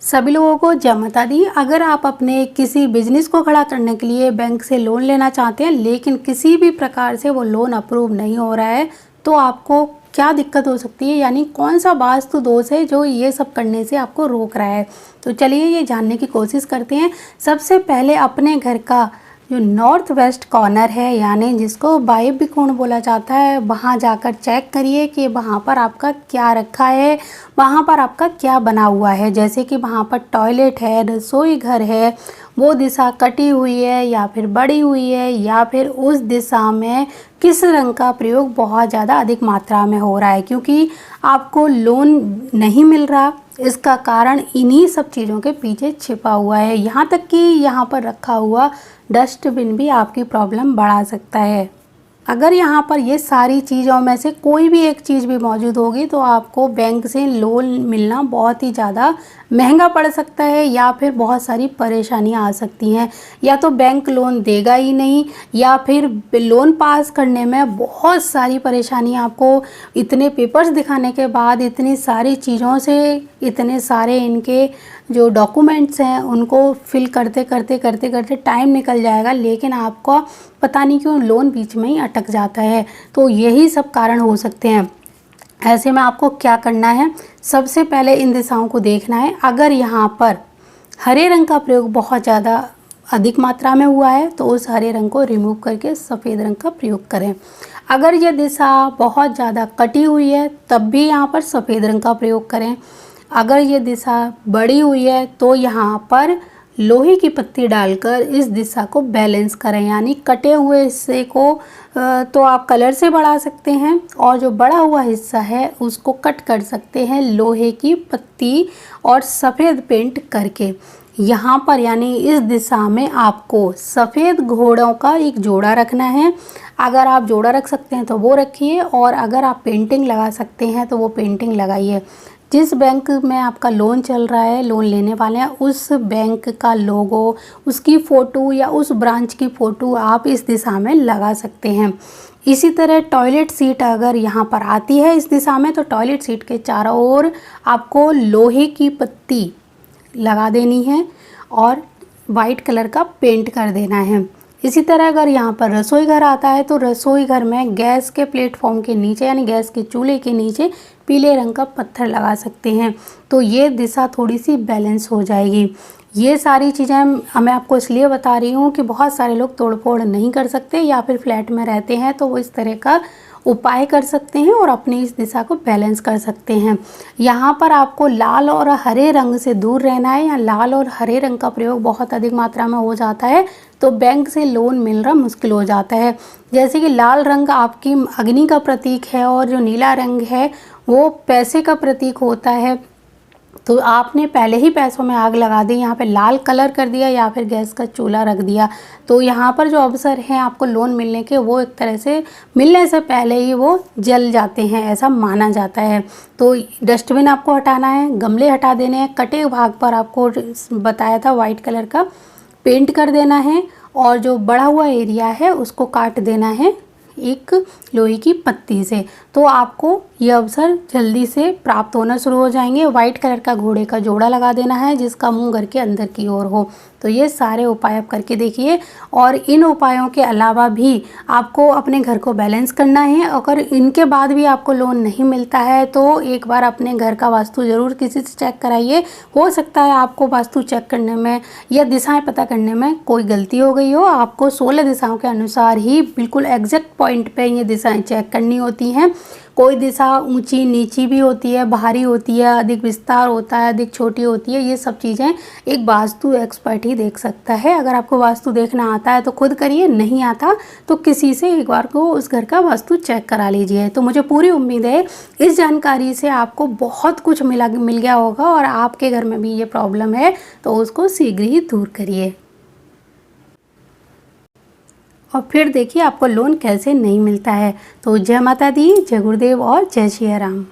सभी लोगों को जय माता दी। अगर आप अपने किसी बिजनेस को खड़ा करने के लिए बैंक से लोन लेना चाहते हैं लेकिन किसी भी प्रकार से वो लोन अप्रूव नहीं हो रहा है तो आपको क्या दिक्कत हो सकती है, यानी कौन सा वास्तु दोष है जो ये सब करने से आपको रोक रहा है। तो चलिए ये जानने की कोशिश करते हैं। सबसे पहले अपने घर का जो नॉर्थ वेस्ट कॉर्नर है, यानी जिसको वायव्य कोण बोला जाता है, वहाँ जाकर चेक करिए कि वहाँ पर आपका क्या रखा है, वहाँ पर आपका क्या बना हुआ है। जैसे कि वहाँ पर टॉयलेट है, रसोई घर है, वो दिशा कटी हुई है या फिर बड़ी हुई है, या फिर उस दिशा में किस रंग का प्रयोग बहुत ज़्यादा अधिक मात्रा में हो रहा है, क्योंकि आपको लोन नहीं मिल रहा। इसका कारण इन्हीं सब चीज़ों के पीछे छिपा हुआ है। यहाँ तक कि यहाँ पर रखा हुआ डस्टबिन भी आपकी प्रॉब्लम बढ़ा सकता है। अगर यहाँ पर ये सारी चीज़ों में से कोई भी एक चीज़ भी मौजूद होगी तो आपको बैंक से लोन मिलना बहुत ही ज़्यादा महंगा पड़ सकता है, या फिर बहुत सारी परेशानियाँ आ सकती हैं। या तो बैंक लोन देगा ही नहीं, या फिर लोन पास करने में बहुत सारी परेशानियाँ आपको, इतने पेपर्स दिखाने के बाद, इतनी सारी चीज़ों से, इतने सारे इनके जो डॉक्यूमेंट्स हैं उनको फिल करते करते टाइम निकल जाएगा, लेकिन आपको पता नहीं क्यों लोन बीच में ही अटक जाता है। तो यही सब कारण हो सकते हैं। ऐसे में आपको क्या करना है, सबसे पहले इन दिशाओं को देखना है। अगर यहाँ पर हरे रंग का प्रयोग बहुत ज़्यादा अधिक मात्रा में हुआ है तो उस हरे रंग को रिमूव करके सफ़ेद रंग का प्रयोग करें। अगर यह दिशा बहुत ज़्यादा कटी हुई है तब भी यहाँ पर सफ़ेद रंग का प्रयोग करें। अगर ये दिशा बड़ी हुई है तो यहाँ पर लोहे की पत्ती डालकर इस दिशा को बैलेंस करें, यानी कटे हुए हिस्से को तो आप कलर से बढ़ा सकते हैं और जो बड़ा हुआ हिस्सा है उसको कट कर सकते हैं लोहे की पत्ती और सफ़ेद पेंट करके। यहाँ पर यानी इस दिशा में आपको सफ़ेद घोड़ों का एक जोड़ा रखना है। अगर आप जोड़ा रख सकते हैं तो वो रखिए, और अगर आप पेंटिंग लगा सकते हैं तो वो पेंटिंग लगाइए। जिस बैंक में आपका लोन चल रहा है, लोन लेने वाले हैं, उस बैंक का लोगो, उसकी फ़ोटो या उस ब्रांच की फ़ोटो आप इस दिशा में लगा सकते हैं। इसी तरह टॉयलेट सीट अगर यहाँ पर आती है इस दिशा में तो टॉयलेट सीट के चारों ओर आपको लोहे की पत्ती लगा देनी है और वाइट कलर का पेंट कर देना है। इसी तरह अगर यहाँ पर रसोई घर आता है तो रसोई घर में गैस के प्लेटफॉर्म के नीचे, यानी गैस के चूल्हे के नीचे पीले रंग का पत्थर लगा सकते हैं, तो ये दिशा थोड़ी सी बैलेंस हो जाएगी। ये सारी चीज़ें मैं आपको इसलिए बता रही हूँ कि बहुत सारे लोग तोड़फोड़ नहीं कर सकते या फिर फ्लैट में रहते हैं तो वो इस तरह का उपाय कर सकते हैं और अपनी इस दिशा को बैलेंस कर सकते हैं। यहाँ पर आपको लाल और हरे रंग से दूर रहना है, या लाल और हरे रंग का प्रयोग बहुत अधिक मात्रा में हो जाता है तो बैंक से लोन मिलना मुश्किल हो जाता है। जैसे कि लाल रंग आपकी अग्नि का प्रतीक है और जो नीला रंग है वो पैसे का प्रतीक होता है। तो आपने पहले ही पैसों में आग लगा दी, यहाँ पे लाल कलर कर दिया या फिर गैस का चूल्हा रख दिया, तो यहाँ पर जो अवसर हैं आपको लोन मिलने के वो एक तरह से मिलने से पहले ही वो जल जाते हैं, ऐसा माना जाता है। तो डस्टबिन आपको हटाना है, गमले हटा देने हैं, कटे भाग पर आपको बताया था वाइट कलर का पेंट कर देना है, और जो बढ़ा हुआ एरिया है उसको काट देना है एक लोहे की पत्ती से। तो आपको ये अवसर जल्दी से प्राप्त होना शुरू हो जाएंगे। वाइट कलर का घोड़े का जोड़ा लगा देना है जिसका मुंह घर के अंदर की ओर हो। तो ये सारे उपाय आप करके देखिए, और इन उपायों के अलावा भी आपको अपने घर को बैलेंस करना है। अगर इनके बाद भी आपको लोन नहीं मिलता है तो एक बार अपने घर का वास्तु ज़रूर किसी से चेक कराइए। हो सकता है आपको वास्तु चेक करने में या दिशाएं पता करने में कोई गलती हो गई हो। आपको 16 दिशाओं के अनुसार ही बिल्कुल एग्जैक्ट पॉइंट पे ये दिशाएं चेक करनी होती हैं। कोई दिशा ऊंची नीची भी होती है, बाहरी होती है, अधिक विस्तार होता है, अधिक छोटी होती है। ये सब चीज़ें एक वास्तु एक्सपर्ट ही देख सकता है। अगर आपको वास्तु देखना आता है तो खुद करिए, नहीं आता तो किसी से एक बार को उस घर का वास्तु चेक करा लीजिए। तो मुझे पूरी उम्मीद है इस जानकारी से आपको बहुत कुछ मिल गया होगा, और आपके घर में भी ये प्रॉब्लम है तो उसको शीघ्र ही दूर करिए। और फिर देखिए आपको लोन कैसे नहीं मिलता है। तो जय माता दी, जय गुरुदेव और जय श्री राम।